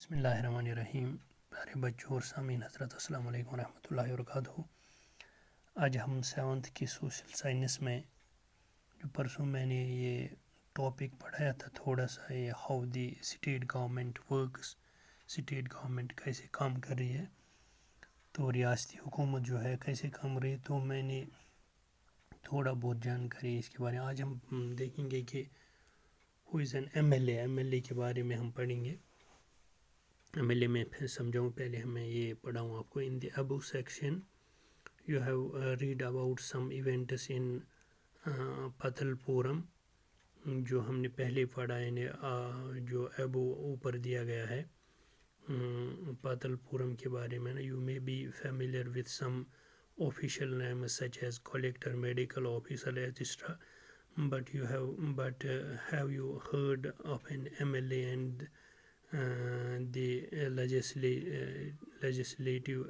بسم اللہ الرحمن الرحیم. پیارے بچوں اور سامعین حضرت السلام علیکم ورحمۃ اللہ وبرکاتہ. آج ہم 7th کی سوشل سائنس میں جو پرسوں میں نے یہ ٹاپک پڑھایا تھا تھوڑا سا، یہ how the state government works, state government کیسے کام کر رہی ہے، تو ریاستی حکومت جو ہے کیسے کام کر رہی ہے، تو میں نے تھوڑا بہت جانکاری اس کے بارے میں. آج ہم دیکھیں گے کہ who is an M L A کے بارے میں ہم پڑھیں گے. ایم ایل اے میں پھر سمجھاؤں، پہلے میں یہ پڑھاؤں آپ کو. In the above section you have read about some events in Pathalpuram. جو ہم نے پہلے پڑھا یعنی جو ابو اوپر دیا گیا ہے پاتل پورم کے بارے میں. You may be familiar with some official names such as collector, medical officer et cetera. But have you heard of an MLA and the legislative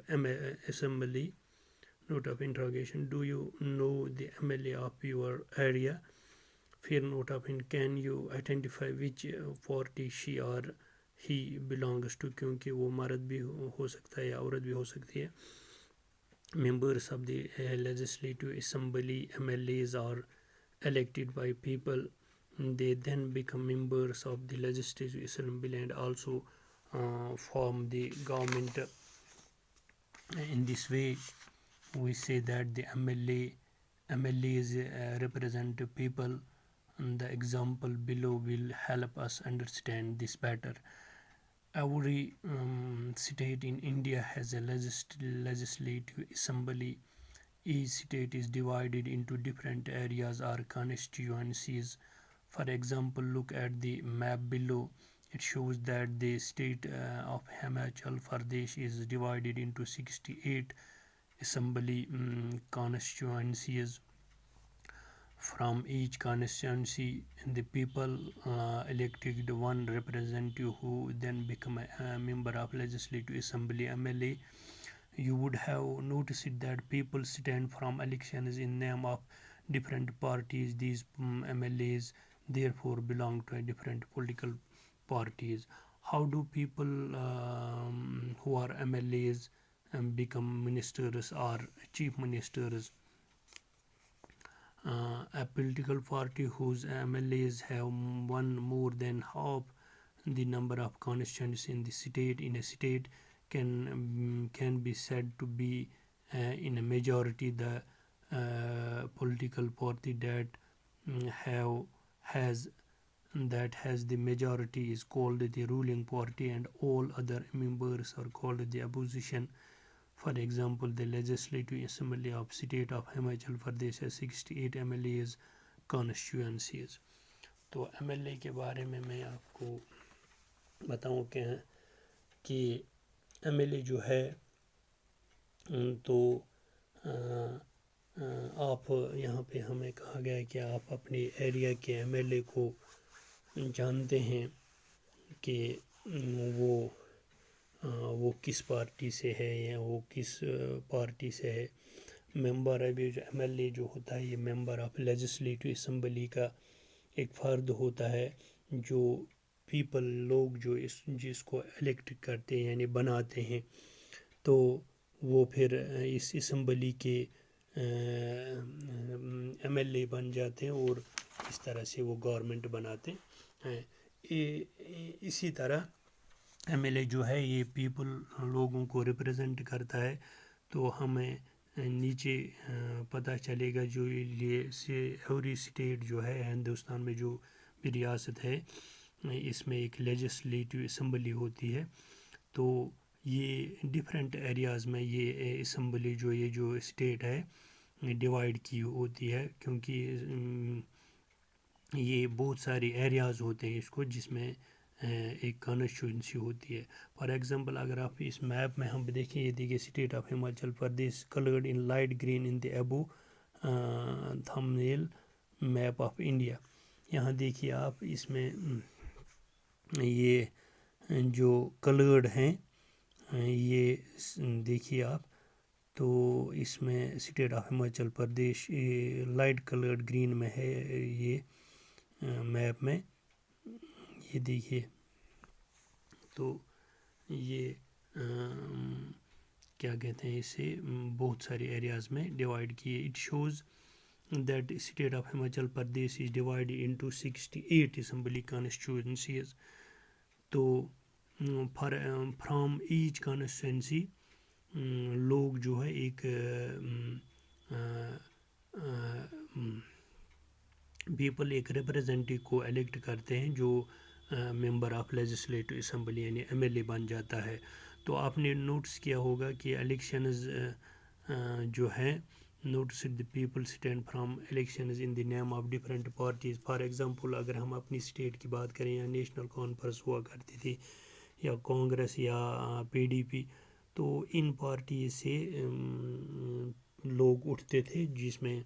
assembly? Note of interrogation. Do you know the MLA of your area? Fair note of in. Can you identify which party she or he belongs to? کیونکہ وہ مرد بھی ہو سکتا ہے یا عورت بھی ہو سکتی ہے. Members of the legislative assembly, MLAs, are elected by people. They then become members of the legislative assembly and also form the government. In this way we say that the MLAs represent people. The example below will help us understand this better. Every state in India has a legislative assembly. Each state is divided into different areas or constituencies. For example, look at the map below. It shows that the state of Himachal Pradesh is divided into 68 assembly constituencies. From each constituency, the people elected one representative who then become a member of legislative assembly, MLA. You would have noticed that people stand from elections in name of different parties. These MLAs therefore belong to a different political parties. How do people who are MLAs become ministers or chief ministers? A political party whose MLAs have won more than half the number of constituents in the state in a state can be said to be in a majority. The political party that has the majority is called the ruling party, and all other members are called the opposition. For example, the legislative assembly of state of Himachal Pradesh has 68 MLAs constituencies. تو M L A کے بارے میں آپ کو بتاؤں کہ M L اے جو ہے تو آپ یہاں پہ ہمیں کہا گیا ہے کہ آپ اپنے ایریا کے ایم ایل اے کو جانتے ہیں کہ وہ کس پارٹی سے ہے یا وہ کس پارٹی سے ہے. ممبر ابھی جو ایم ایل اے جو ہوتا ہے یہ ممبر آف لیجسلیٹو اسمبلی کا ایک فرد ہوتا ہے جو پیپل لوگ جو جس کو الیکٹ کرتے ہیں یعنی بناتے ہیں، تو وہ پھر اس اسمبلی کے ایم ایل اے بن جاتے ہیں اور اس طرح سے وہ گورنمنٹ بناتے ہیں. اسی طرح ایم ایل اے جو ہے یہ پیپل لوگوں کو ریپرزینٹ کرتا ہے. تو ہمیں نیچے پتہ چلے گا جو یہ ایوری اسٹیٹ جو ہے ہندوستان میں جو بھی ریاست ہے اس میں ایک لیجسلیٹو اسمبلی ہوتی ہے. تو یہ ڈفرینٹ ایریاز میں یہ اسمبلی جو اسٹیٹ ہے ڈیوائیڈ کی ہوتی ہے، کیونکہ یہ بہت سارے ایریاز ہوتے ہیں اس کو جس میں ایک کانسٹیچوئنسی ہوتی ہے. فار ایگزامپل اگر آپ اس میپ میں ہم دیکھیں، یہ دیکھیے state of Himachal Pradesh coloured in light green in the above thumbnail map of India. یہاں دیکھیے آپ اس میں یہ جو کلرڈ ہیں یہ دیکھیے آپ، تو اس میں state of Himachal Pradesh light coloured green میں ہے یہ میپ میں، یہ دیکھیے. تو یہ کیا کہتے ہیں اسے بہت سارے ایریاز میں ڈیوائڈ کیے. It shows that state of Himachal Pradesh is divided into 68 assembly constituencies. تو فرام ایچ کانسٹیٹوینسی لوگ جو ہے ایک پیپل ایک ریپرزینٹیو کو الیکٹ کرتے ہیں جو ممبر آف لیجسلیٹو اسمبلی یعنی ایم ایل اے بن جاتا ہے. تو آپ نے نوٹس کیا ہوگا کہ الیکشنز جو ہے notice the people stand from elections in the name of different parties. For example اگر ہم اپنی اسٹیٹ کی بات کریں یا نیشنل کانفرنس ہوا کرتی تھی یا کانگریس یا پی ڈی پی, تو ان پارٹی سے لوگ اٹھتے تھے جس میں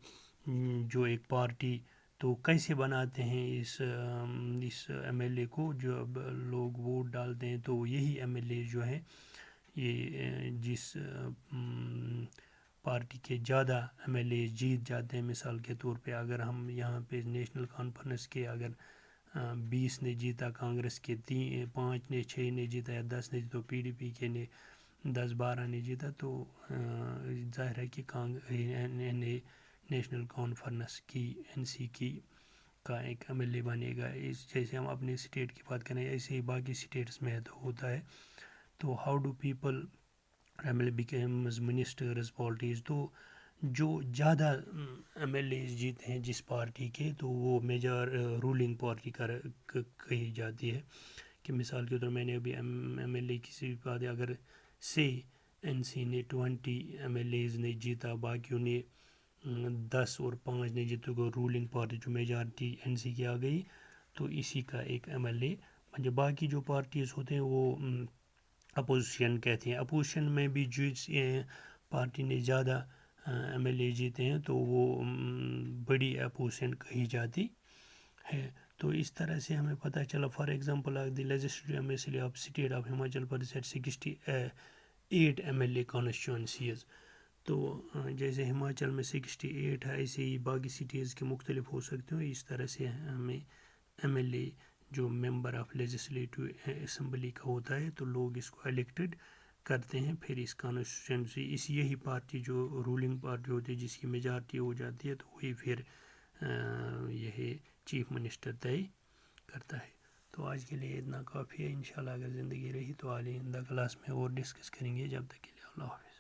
جو ایک پارٹی تو کیسے بناتے ہیں اس ایم ایل اے کو, جو اب لوگ ووٹ ڈالتے ہیں تو یہی ایم ایل اے جو ہے یہ جس پارٹی کے زیادہ ایم ایل اے جیت جاتے ہیں. مثال کے طور پہ اگر ہم یہاں پہ نیشنل کانفرنس کے اگر 20 نے جیتا, کانگریس کے 5 نے 6 نے جیتا یا 10 نے جیتا, تو پی ڈی پی کے نے 10-12 نے جیتا, تو ظاہر ہے کہ نیشنل کانفرنس کی این سی کی کا ایک ایم ایل اے بنے گا. جیسے ہم اپنے اسٹیٹ کی بات کریں ایسے ہی باقی اسٹیٹس میں تو ہوتا ہے. تو how do people M L A becomes ministers parties, تو جو زیادہ ایم ایل اے جیتے ہیں جس پارٹی کے تو وہ میجر رولنگ پارٹی کہی جاتی ہے. کہ مثال کے طور میں نے ابھی ایم ایل اے کسی بات اگر سے این سی نے 20 ایم ایل ایز نے جیتا, باقیوں نے 10 اور 5 نے جیتا, کو رولنگ پارٹی جو میجارٹی این سی کی آ گئی تو اسی کا ایک ایم ایل اے. باقی جو پارٹیز ہوتے ہیں وہ اپوزیشن کہتے ہیں. اپوزیشن میں بھی جس پارٹی نے زیادہ ایم ایل اے جیتے ہیں تو وہ بڑی اپوزیشن کہی جاتی ہے. تو اس طرح سے ہمیں پتہ چلا. For example the legislative assembly of state of Himachal Pradesh 68 M L A constituencies. تو جیسے ہماچل میں 68 ہے ایسے ہی باقی سٹیز کے مختلف ہو سکتے ہیں. اس طرح سے ہمیں ایم ایل اے جو ممبر آف لیجسلیٹو اسمبلی کا ہوتا ہے تو لوگ اس کو الیکٹڈ کرتے ہیں. پھر اس کانسٹیچوئنسی یہی پارٹی جو رولنگ پارٹی ہوتی ہے جس کی میجارٹی ہو جاتی ہے تو وہی پھر یہ چیف منسٹر طے کرتا ہے. تو آج کے لیے اتنا کافی ہے. انشاءاللہ اگر زندگی رہی تو آئندہ کلاس میں اور ڈسکس کریں گے. جب تک کے لیے اللہ حافظ.